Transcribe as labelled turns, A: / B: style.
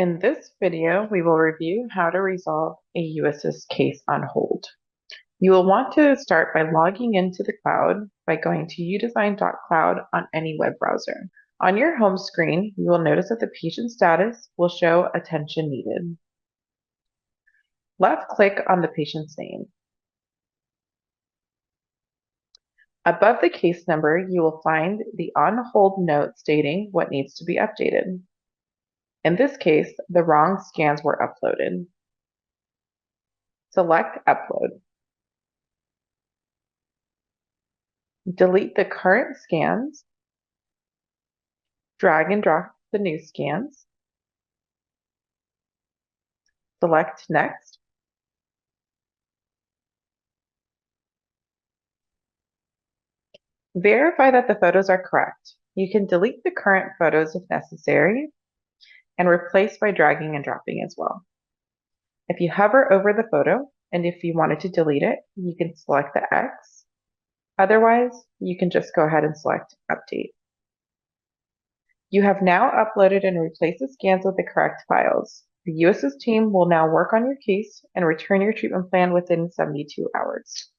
A: In this video, we will review how to resolve a uAssist case on hold. You will want to start by logging into the cloud by going to uDesign.cloud on any web browser. On your home screen, you will notice that the patient status will show attention needed. Left-click on the patient's name. Above the case number, you will find the on-hold note stating what needs to be updated. In this case, the wrong scans were uploaded. Select Upload. Delete the current scans. Drag and drop the new scans. Select Next. Verify that the photos are correct. You can delete the current photos if necessary and replace by dragging and dropping as well. If you hover over the photo and if you wanted to delete it, you can select the X. Otherwise, you can just go ahead and select Update. You have now uploaded and replaced the scans with the correct files. The uAssist team will now work on your case and return your treatment plan within 72 hours.